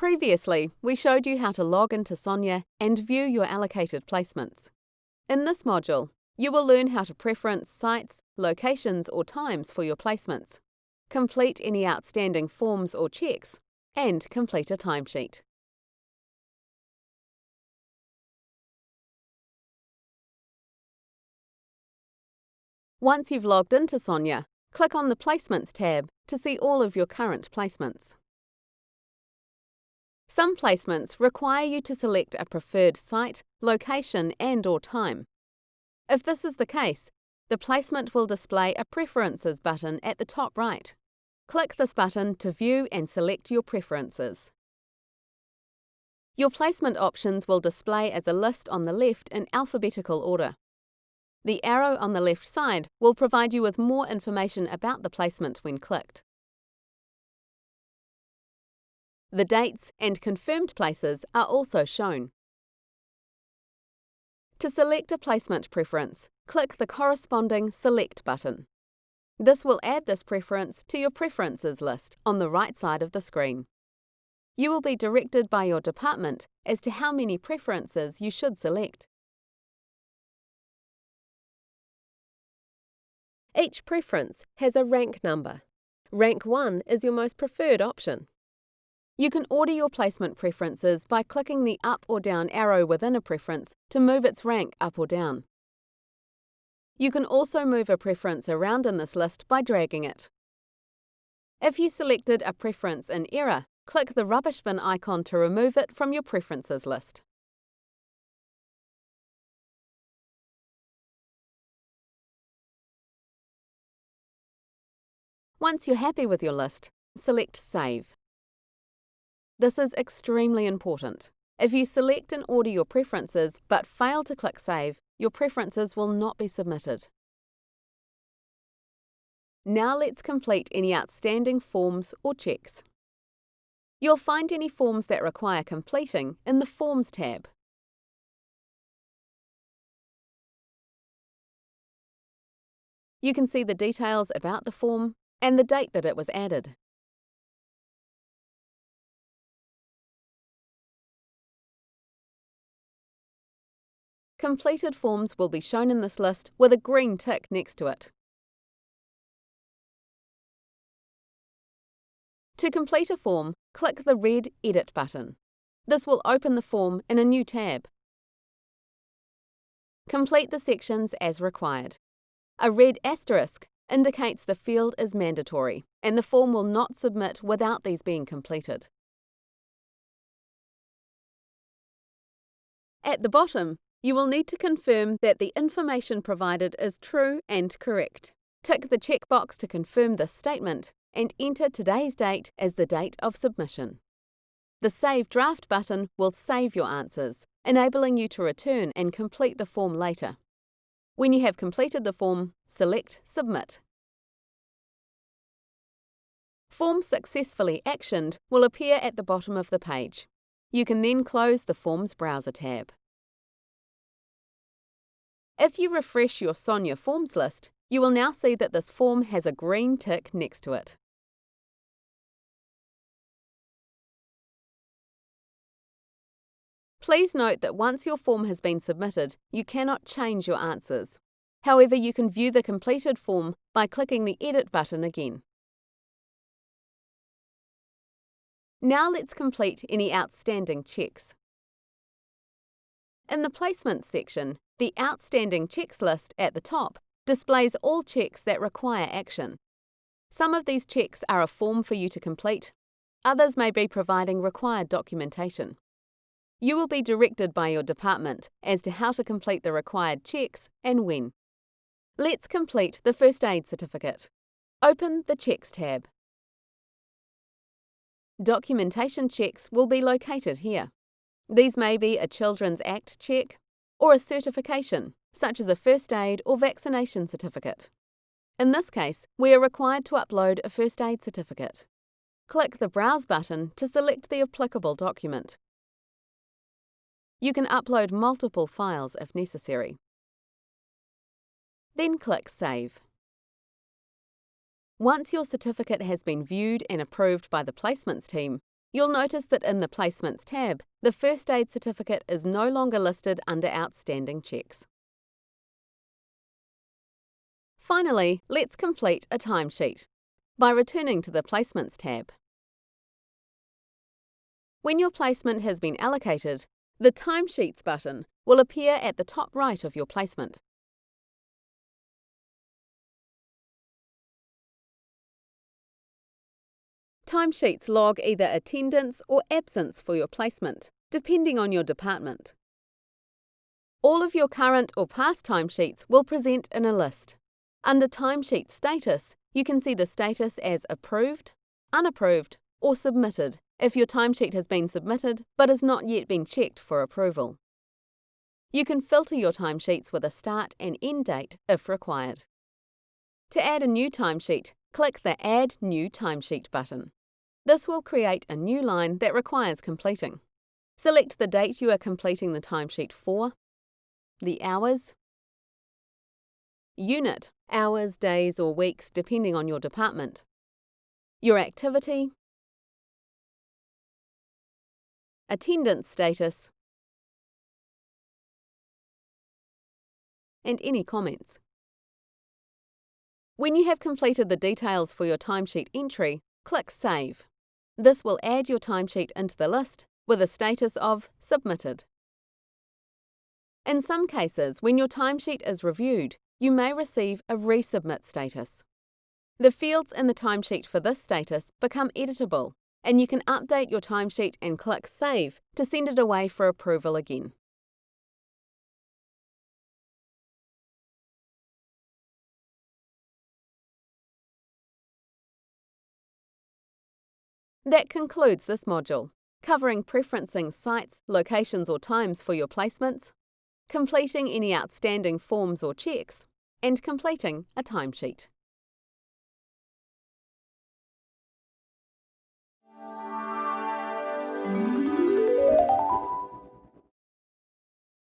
Previously, we showed you how to log into SONIA and view your allocated placements. In this module, you will learn how to preference sites, locations or times for your placements, complete any outstanding forms or checks, and complete a timesheet. Once you've logged into SONIA, click on the Placements tab to see all of your current placements. Some placements require you to select a preferred site, location and/or time. If this is the case, the placement will display a Preferences button at the top right. Click this button to view and select your preferences. Your placement options will display as a list on the left in alphabetical order. The arrow on the left side will provide you with more information about the placement when clicked. The dates and confirmed places are also shown. To select a placement preference, click the corresponding Select button. This will add this preference to your Preferences list on the right side of the screen. You will be directed by your department as to how many preferences you should select. Each preference has a rank number. Rank 1 is your most preferred option. You can order your placement preferences by clicking the up or down arrow within a preference to move its rank up or down. You can also move a preference around in this list by dragging it. If you selected a preference in error, click the rubbish bin icon to remove it from your preferences list. Once you're happy with your list, select Save. This is extremely important. If you select and order your preferences but fail to click Save, your preferences will not be submitted. Now let's complete any outstanding forms or checks. You'll find any forms that require completing in the Forms tab. You can see the details about the form and the date that it was added. Completed forms will be shown in this list with a green tick next to it. To complete a form, click the red Edit button. This will open the form in a new tab. Complete the sections as required. A red asterisk indicates the field is mandatory, and the form will not submit without these being completed. At the bottom, you will need to confirm that the information provided is true and correct. Tick the checkbox to confirm this statement and enter today's date as the date of submission. The Save Draft button will save your answers, enabling you to return and complete the form later. When you have completed the form, select Submit. Form Successfully Actioned will appear at the bottom of the page. You can then close the Forms Browser tab. If you refresh your SONIA Forms list, you will now see that this form has a green tick next to it. Please note that once your form has been submitted, you cannot change your answers. However, you can view the completed form by clicking the Edit button again. Now let's complete any outstanding checks. In the Placements section, the Outstanding Checks list at the top displays all checks that require action. Some of these checks are a form for you to complete. Others may be providing required documentation. You will be directed by your department as to how to complete the required checks and when. Let's complete the First Aid Certificate. Open the Checks tab. Documentation checks will be located here. These may be a Children's Act check or a certification, such as a first aid or vaccination certificate. In this case, we are required to upload a first aid certificate. Click the Browse button to select the applicable document. You can upload multiple files if necessary. Then click Save. Once your certificate has been viewed and approved by the placements team, you'll notice that in the Placements tab, the First Aid certificate is no longer listed under Outstanding Checks. Finally, let's complete a timesheet by returning to the Placements tab. When your placement has been allocated, the Timesheets button will appear at the top right of your placement. Timesheets log either attendance or absence for your placement, depending on your department. All of your current or past timesheets will present in a list. Under Timesheet Status, you can see the status as approved, unapproved, or submitted if your timesheet has been submitted but has not yet been checked for approval. You can filter your timesheets with a start and end date if required. To add a new timesheet, click the Add New Timesheet button. This will create a new line that requires completing. Select the date you are completing the timesheet for, the hours, unit, hours, days or weeks depending on your department, your activity, attendance status, and any comments. When you have completed the details for your timesheet entry, click Save. This will add your timesheet into the list with a status of Submitted. In some cases, when your timesheet is reviewed, you may receive a Resubmit status. The fields in the timesheet for this status become editable, and you can update your timesheet and click Save to send it away for approval again. That concludes this module, covering preferencing sites, locations or times for your placements, completing any outstanding forms or checks, and completing a timesheet.